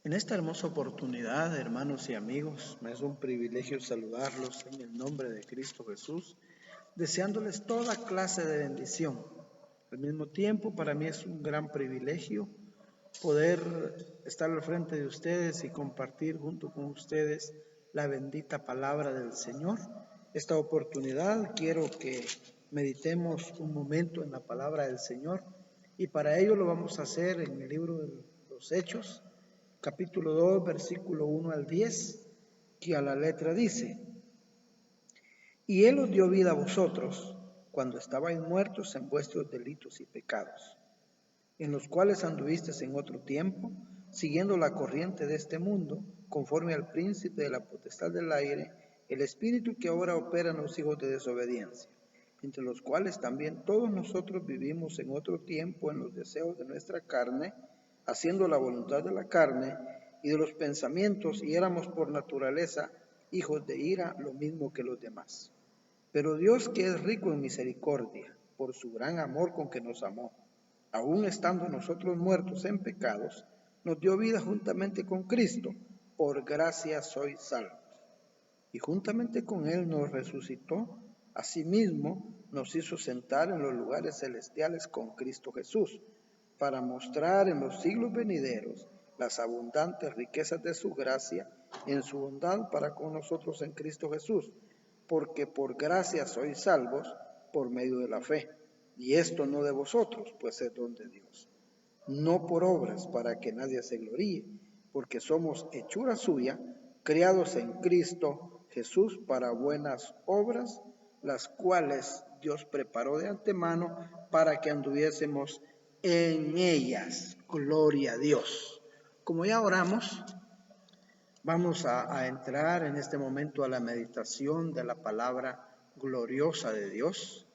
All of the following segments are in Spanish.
En esta hermosa oportunidad, hermanos y amigos, me es un privilegio saludarlos en el nombre de Cristo Jesús, deseándoles toda clase de bendición. Al mismo tiempo, para mí es un gran privilegio poder estar al frente de ustedes y compartir junto con ustedes la bendita palabra del Señor. Esta oportunidad quiero que meditemos un momento en la palabra del Señor y para ello lo vamos a hacer en el libro de los Hechos, capítulo 2, versículo 1 al 10, que a la letra dice: Y Él os dio vida a vosotros cuando estabais muertos en vuestros delitos y pecados, en los cuales anduvisteis en otro tiempo, siguiendo la corriente de este mundo, conforme al príncipe de la potestad del aire, el espíritu que ahora opera en los hijos de desobediencia, entre los cuales también todos nosotros vivimos en otro tiempo en los deseos de nuestra carne, haciendo la voluntad de la carne y de los pensamientos, y éramos por naturaleza hijos de ira, lo mismo que los demás. Pero Dios, que es rico en misericordia, por su gran amor con que nos amó, aun estando nosotros muertos en pecados, nos dio vida juntamente con Cristo. Por gracia sois salvos. Y juntamente con Él nos resucitó, asimismo nos hizo sentar en los lugares celestiales con Cristo Jesús, para mostrar en los siglos venideros las abundantes riquezas de su gracia en su bondad para con nosotros en Cristo Jesús, porque por gracia sois salvos por medio de la fe. Y esto no de vosotros, pues es don de Dios. No por obras, para que nadie se gloríe, porque somos hechura suya, creados en Cristo Jesús para buenas obras, las cuales Dios preparó de antemano para que anduviésemos en ellas. Gloria a Dios. Como ya oramos, vamos a entrar en este momento a la meditación de la palabra gloriosa de Dios,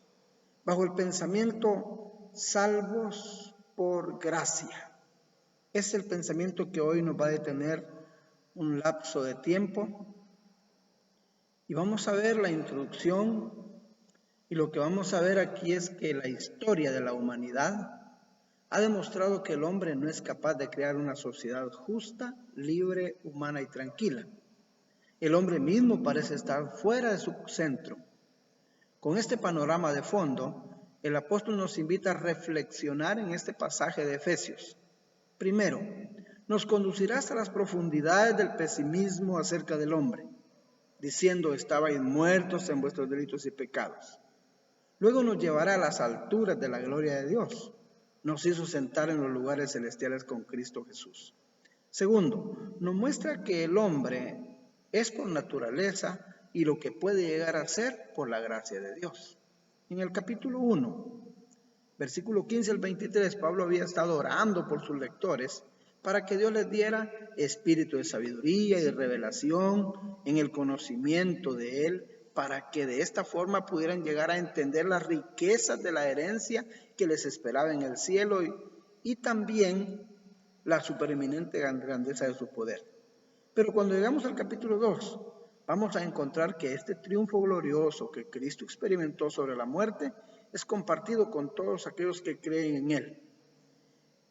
bajo el pensamiento salvos por gracia. Es el pensamiento que hoy nos va a detener un lapso de tiempo y vamos a ver la introducción, y lo que vamos a ver aquí es que la historia de la humanidad ha demostrado que el hombre no es capaz de crear una sociedad justa, libre, humana y tranquila. El hombre mismo parece estar fuera de su centro. Con este panorama de fondo, el apóstol nos invita a reflexionar en este pasaje de Efesios. Primero, nos conducirá hasta las profundidades del pesimismo acerca del hombre, diciendo: estabais muertos en vuestros delitos y pecados. Luego nos llevará a las alturas de la gloria de Dios. Nos hizo sentar en los lugares celestiales con Cristo Jesús. Segundo, nos muestra que el hombre es por naturaleza y lo que puede llegar a ser por la gracia de Dios. En el capítulo 1, versículo 15 al 23, Pablo había estado orando por sus lectores para que Dios les diera espíritu de sabiduría y de revelación en el conocimiento de Él, para que de esta forma pudieran llegar a entender las riquezas de la herencia que les esperaba en el cielo y también la supereminente grandeza de su poder. Pero cuando llegamos al capítulo 2, vamos a encontrar que este triunfo glorioso que Cristo experimentó sobre la muerte es compartido con todos aquellos que creen en Él.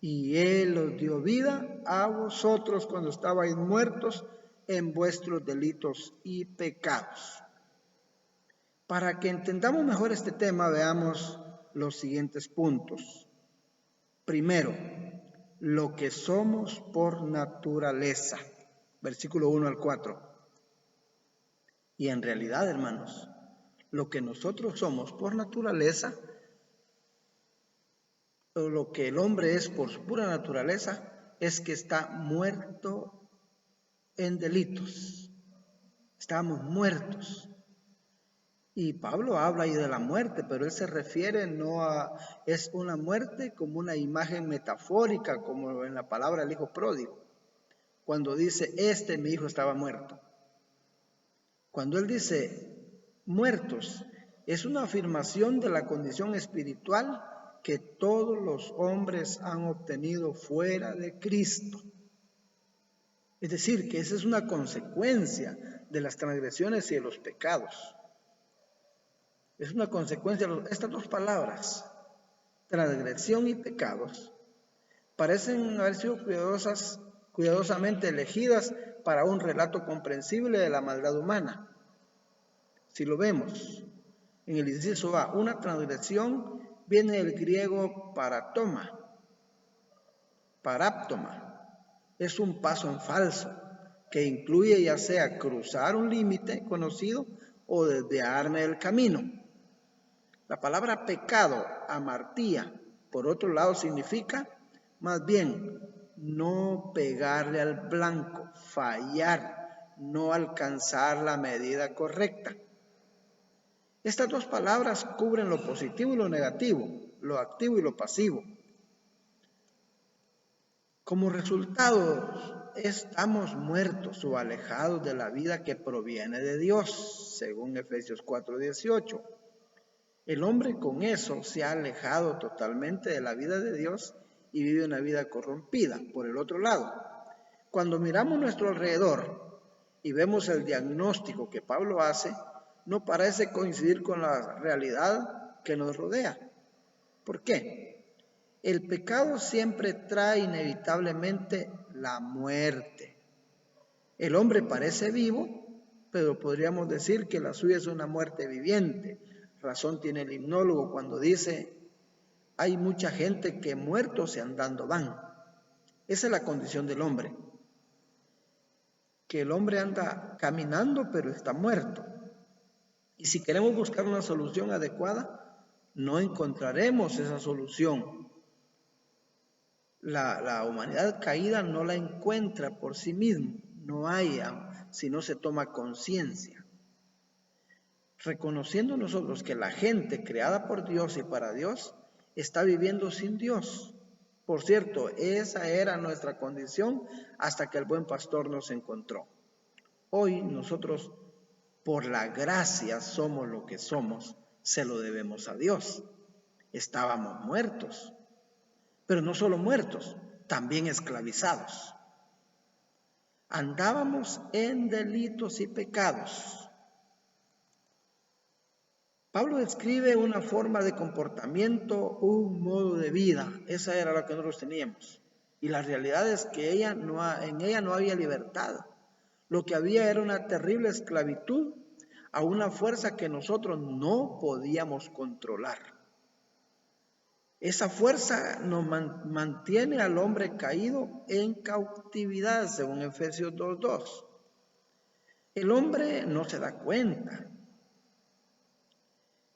Y Él os dio vida a vosotros cuando estabais muertos en vuestros delitos y pecados. Para que entendamos mejor este tema, veamos los siguientes puntos. Primero, lo que somos por naturaleza. Versículo 1 al 4. Y en realidad, hermanos, lo que nosotros somos por naturaleza, o lo que el hombre es por su pura naturaleza, es que está muerto en delitos. Estamos muertos. Y Pablo habla ahí de la muerte, pero él se refiere no a, es una muerte como una imagen metafórica, como en la palabra el hijo pródigo, cuando dice: mi hijo estaba muerto. Cuando él dice muertos, es una afirmación de la condición espiritual que todos los hombres han obtenido fuera de Cristo. Es decir, que esa es una consecuencia de las transgresiones y de los pecados. Es una consecuencia de estas dos palabras, transgresión y pecados, parecen haber sido cuidadosamente elegidas para un relato comprensible de la maldad humana. Si lo vemos, en el inciso A, una transgresión viene del griego paráptoma. Es un paso en falso que incluye ya sea cruzar un límite conocido o desviarme del camino. La palabra pecado, amartía, por otro lado, significa más bien no pegarle al blanco, fallar, no alcanzar la medida correcta. Estas dos palabras cubren lo positivo y lo negativo, lo activo y lo pasivo. Como resultado, estamos muertos o alejados de la vida que proviene de Dios, según Efesios 4:18. El hombre con eso se ha alejado totalmente de la vida de Dios y vive una vida corrompida. Por el otro lado, cuando miramos nuestro alrededor y vemos el diagnóstico que Pablo hace, no parece coincidir con la realidad que nos rodea. ¿Por qué? El pecado siempre trae inevitablemente la muerte. El hombre parece vivo, pero podríamos decir que la suya es una muerte viviente. Razón tiene el himnólogo cuando dice, hay mucha gente que muertos y andando van. Esa es la condición del hombre. Que el hombre anda caminando, pero está muerto. Y si queremos buscar una solución adecuada, no encontraremos esa solución. La humanidad caída no la encuentra por sí misma, no hay, si no se toma conciencia. Reconociendo nosotros que la gente creada por Dios y para Dios está viviendo sin Dios. Por cierto, esa era nuestra condición hasta que el buen pastor nos encontró. Hoy nosotros, por la gracia, somos lo que somos, se lo debemos a Dios. Estábamos muertos, pero no solo muertos, también esclavizados. Andábamos en delitos y pecados. Pablo describe una forma de comportamiento, un modo de vida. Esa era la que nosotros teníamos. Y la realidad es que en ella no había libertad. Lo que había era una terrible esclavitud a una fuerza que nosotros no podíamos controlar. Esa fuerza nos mantiene al hombre caído en cautividad, según Efesios 2:2. El hombre no se da cuenta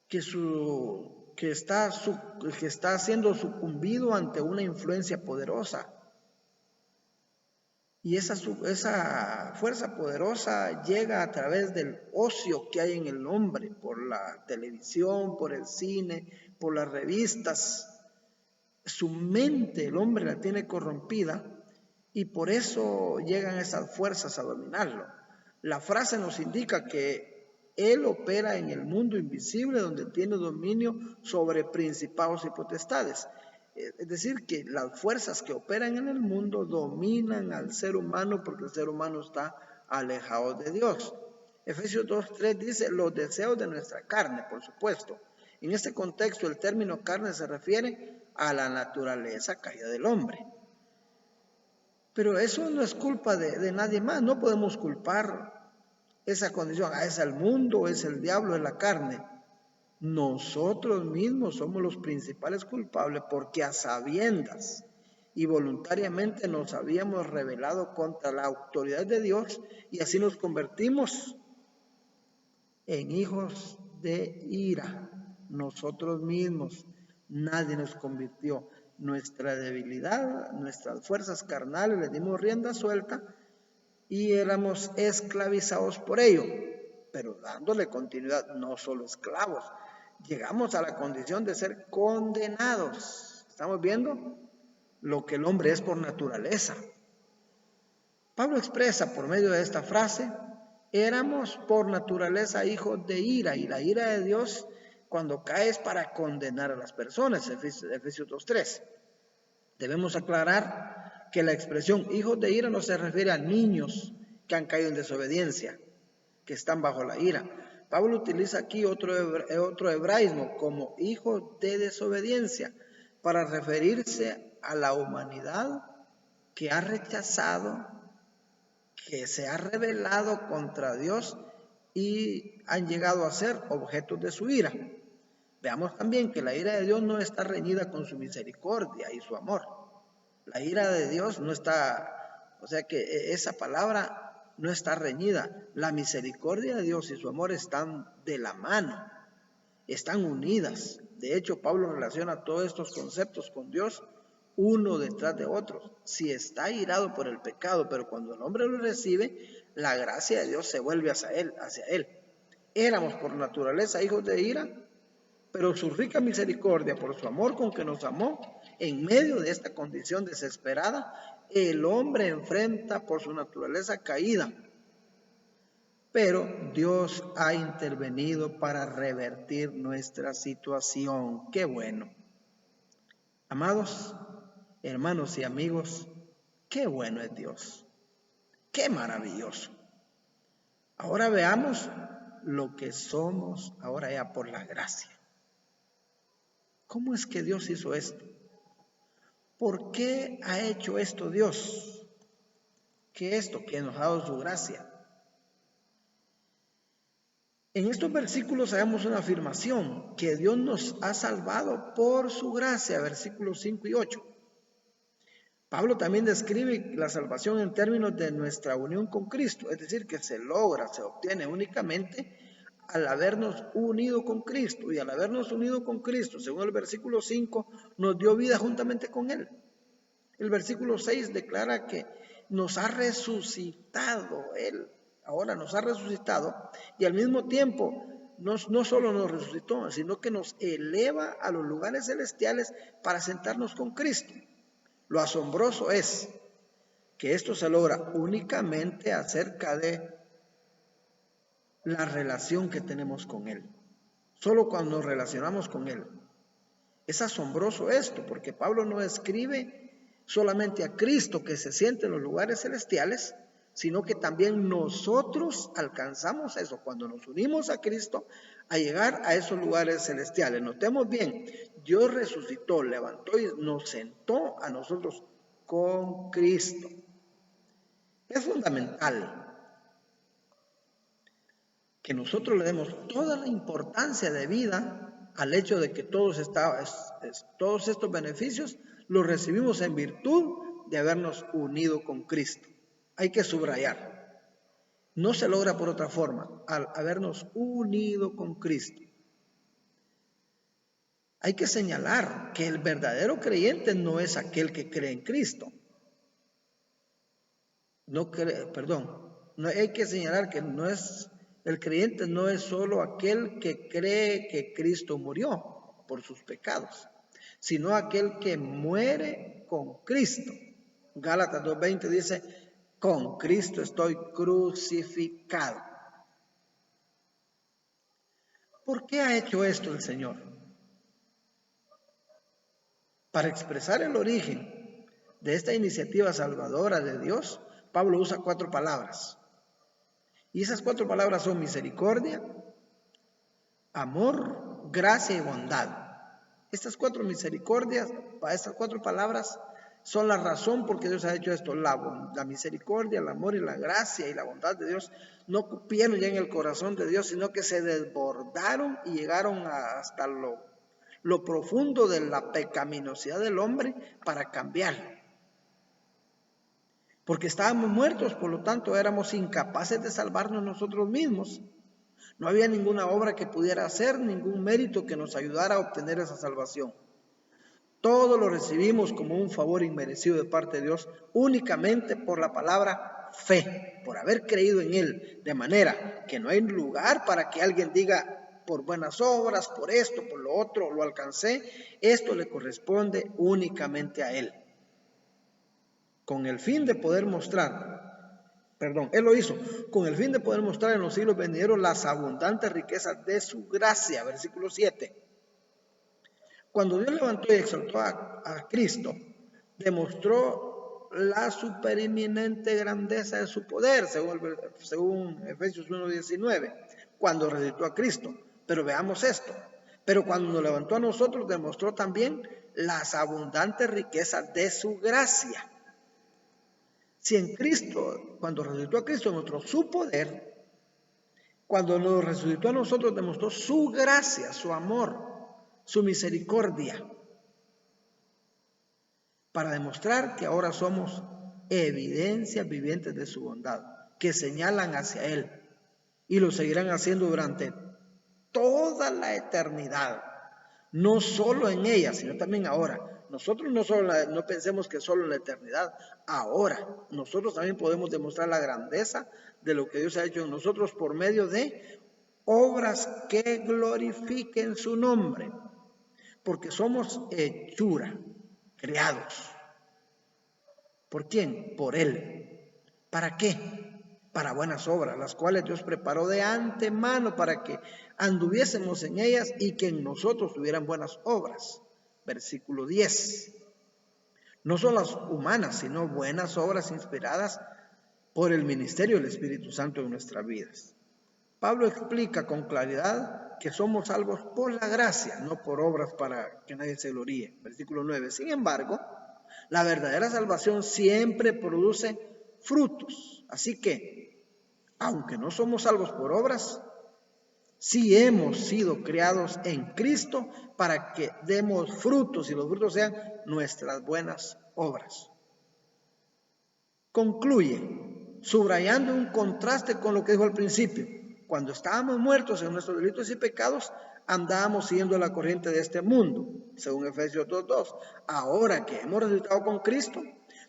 que está siendo sucumbido ante una influencia poderosa. Y esa fuerza poderosa llega a través del ocio que hay en el hombre, por la televisión, por el cine, por las revistas. Su mente, el hombre la tiene corrompida y por eso llegan esas fuerzas a dominarlo. La frase nos indica que él opera en el mundo invisible donde tiene dominio sobre principados y potestades. Es decir, que las fuerzas que operan en el mundo dominan al ser humano porque el ser humano está alejado de Dios. Efesios 2:3 dice, los deseos de nuestra carne, por supuesto. En este contexto, el término carne se refiere a la naturaleza caída del hombre. Pero eso no es culpa de nadie más, no podemos culpar esa condición, es el mundo, es el diablo, es la carne. Nosotros mismos somos los principales culpables porque a sabiendas y voluntariamente nos habíamos rebelado contra la autoridad de Dios y así nos convertimos en hijos de ira. Nosotros mismos, nadie nos convirtió. Nuestra debilidad, nuestras fuerzas carnales, le dimos rienda suelta y éramos esclavizados por ello, pero dándole continuidad, no solo esclavos. Llegamos a la condición de ser condenados. ¿Estamos viendo lo que el hombre es por naturaleza? Pablo expresa por medio de esta frase, éramos por naturaleza hijos de ira, y la ira de Dios cuando cae es para condenar a las personas, Efesios 2:3. Debemos aclarar que la expresión hijos de ira no se refiere a niños que han caído en desobediencia, que están bajo la ira. Pablo utiliza aquí otro hebraísmo como hijos de desobediencia para referirse a la humanidad que ha rechazado, que se ha rebelado contra Dios y han llegado a ser objetos de su ira. Veamos también que la ira de Dios no está reñida con su misericordia y su amor. La ira de Dios no está, o sea que esa palabra no está reñida. La misericordia de Dios y su amor están de la mano, están unidas. De hecho, Pablo relaciona todos estos conceptos con Dios uno detrás de otro. Si está irado por el pecado, pero cuando el hombre lo recibe, la gracia de Dios se vuelve hacia él. Éramos por naturaleza hijos de ira, pero su rica misericordia, por su amor con que nos amó, en medio de esta condición desesperada, el hombre enfrenta por su naturaleza caída. Pero Dios ha intervenido para revertir nuestra situación. ¡Qué bueno! Amados hermanos y amigos, qué bueno es Dios. ¡Qué maravilloso! Ahora veamos lo que somos ahora ya por la gracia. ¿Cómo es que Dios hizo esto? ¿Por qué ha hecho esto Dios? ¿Qué es esto? Que nos ha dado su gracia. En estos versículos hagamos una afirmación, que Dios nos ha salvado por su gracia, versículos 5 y 8. Pablo también describe la salvación en términos de nuestra unión con Cristo, es decir, que se logra, se obtiene únicamente al habernos unido con Cristo, y al habernos unido con Cristo, según el versículo 5, nos dio vida juntamente con Él. El versículo 6 declara que nos ha resucitado Él, ahora nos ha resucitado, y al mismo tiempo no solo nos resucitó, sino que nos eleva a los lugares celestiales para sentarnos con Cristo. Lo asombroso es que esto se logra únicamente acerca de la relación que tenemos con Él. Solo cuando nos relacionamos con Él. Es asombroso esto, porque Pablo no escribe solamente a Cristo que se siente en los lugares celestiales, sino que también nosotros alcanzamos eso, cuando nos unimos a Cristo, a llegar a esos lugares celestiales. Notemos bien, Dios resucitó, levantó y nos sentó a nosotros con Cristo. Es fundamental que nosotros le demos toda la importancia de vida al hecho de que todos estos beneficios los recibimos en virtud de habernos unido con Cristo. Hay que subrayar. No se logra por otra forma, al habernos unido con Cristo. Hay que señalar que el verdadero creyente no es aquel que cree en Cristo. Hay que señalar que el creyente no es solo aquel que cree que Cristo murió por sus pecados, sino aquel que muere con Cristo. Gálatas 2:20 dice, con Cristo estoy crucificado. ¿Por qué ha hecho esto el Señor? Para expresar el origen de esta iniciativa salvadora de Dios, Pablo usa 4 palabras. Y esas 4 palabras son misericordia, amor, gracia y bondad. Estas 4 misericordias, estas 4 palabras son la razón por qué Dios ha hecho esto. La misericordia, el amor y la gracia y la bondad de Dios no cupieron ya en el corazón de Dios, sino que se desbordaron y llegaron hasta lo profundo de la pecaminosidad del hombre para cambiarlo. Porque estábamos muertos, por lo tanto éramos incapaces de salvarnos nosotros mismos. No había ninguna obra que pudiera hacer, ningún mérito que nos ayudara a obtener esa salvación. Todo lo recibimos como un favor inmerecido de parte de Dios únicamente por la palabra fe, por haber creído en Él, de manera que no hay lugar para que alguien diga por buenas obras, por esto, por lo otro, lo alcancé. Esto le corresponde únicamente a Él. Con el fin de poder mostrar, Él lo hizo, con el fin de poder mostrar en los siglos venideros las abundantes riquezas de su gracia, versículo 7. Cuando Dios levantó y exaltó a Cristo, demostró la supereminente grandeza de su poder, según Efesios 1:19, cuando resucitó a Cristo. Pero veamos esto. Pero cuando nos levantó a nosotros, demostró también las abundantes riquezas de su gracia. Si en Cristo, cuando resucitó a Cristo, mostró su poder, cuando nos resucitó a nosotros, demostró su gracia, su amor, su misericordia, para demostrar que ahora somos evidencias vivientes de su bondad, que señalan hacia Él, y lo seguirán haciendo durante toda la eternidad, no solo en ella, sino también ahora. Nosotros no pensemos que solo en la eternidad, ahora nosotros también podemos demostrar la grandeza de lo que Dios ha hecho en nosotros por medio de obras que glorifiquen su nombre, porque somos hechura, creados. ¿Por quién? Por Él. ¿Para qué? Para buenas obras, las cuales Dios preparó de antemano para que anduviésemos en ellas y que en nosotros tuvieran buenas obras. Versículo 10. No son las humanas, sino buenas obras inspiradas por el ministerio del Espíritu Santo en nuestras vidas. Pablo explica con claridad que somos salvos por la gracia, no por obras para que nadie se gloríe. Versículo 9. Sin embargo, la verdadera salvación siempre produce frutos. Así que, aunque no somos salvos por obras, sí hemos sido creados en Cristo para que demos frutos y los frutos sean nuestras buenas obras. Concluye, subrayando un contraste con lo que dijo al principio. Cuando estábamos muertos en nuestros delitos y pecados, andábamos siguiendo la corriente de este mundo, según Efesios 2:2. Ahora que hemos resucitado con Cristo,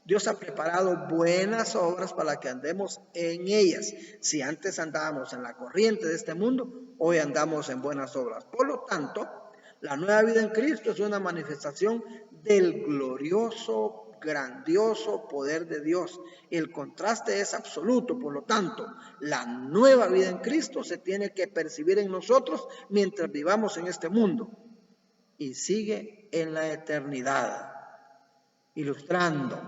Dios ha preparado buenas obras para que andemos en ellas. Si antes andábamos en la corriente de este mundo, hoy andamos en buenas obras. Por lo tanto, la nueva vida en Cristo es una manifestación del glorioso, grandioso poder de Dios. El contraste es absoluto, por lo tanto, la nueva vida en Cristo se tiene que percibir en nosotros mientras vivamos en este mundo y sigue en la eternidad. Ilustrando,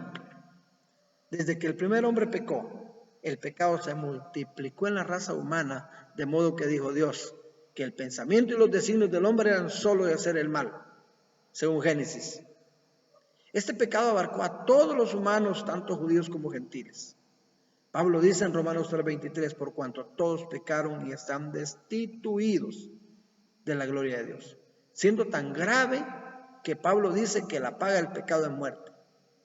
desde que el primer hombre pecó, el pecado se multiplicó en la raza humana, de modo que dijo Dios que el pensamiento y los designios del hombre eran solo de hacer el mal, según Génesis. Este pecado abarcó a todos los humanos, tanto judíos como gentiles. Pablo dice en Romanos 3:23, por cuanto todos pecaron y están destituidos de la gloria de Dios, siendo tan grave que Pablo dice que la paga del pecado es muerte.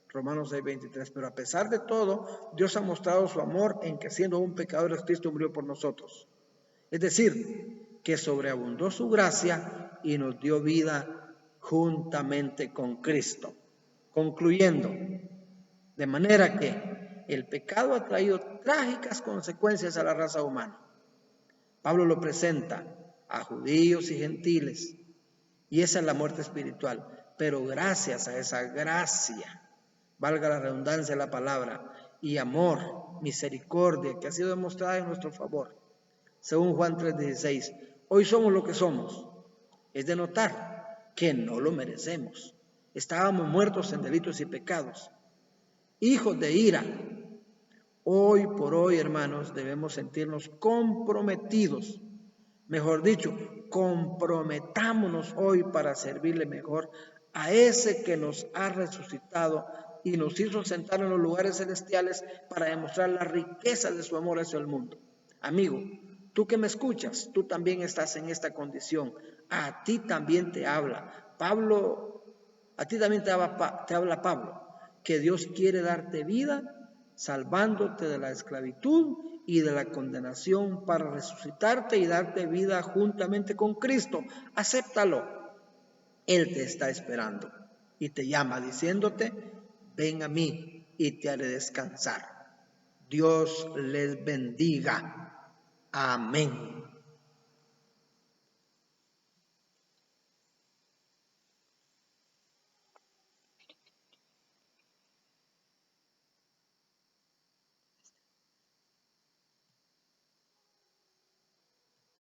Romanos 6:23, pero a pesar de todo, Dios ha mostrado su amor en que siendo aún pecadores, Cristo murió por nosotros. Es decir, que sobreabundó su gracia y nos dio vida juntamente con Cristo. Concluyendo, de manera que el pecado ha traído trágicas consecuencias a la raza humana. Pablo lo presenta a judíos y gentiles, y esa es la muerte espiritual. Pero gracias a esa gracia, valga la redundancia de la palabra, y amor, misericordia que ha sido demostrada en nuestro favor, según Juan 3:16, hoy somos lo que somos. Es de notar que no lo merecemos. Estábamos muertos en delitos y pecados, hijos de ira. Hoy por hoy, hermanos, debemos sentirnos comprometidos. Mejor dicho, comprometámonos hoy para servirle mejor a ese que nos ha resucitado y nos hizo sentar en los lugares celestiales para demostrar la riqueza de su amor hacia el mundo. Amigo, tú que me escuchas, tú también estás en esta condición. A ti también te habla Pablo. A ti también te habla Pablo, que Dios quiere darte vida, salvándote de la esclavitud y de la condenación para resucitarte y darte vida juntamente con Cristo. Acéptalo. Él te está esperando y te llama diciéndote, ven a mí y te haré descansar. Dios les bendiga. Amén.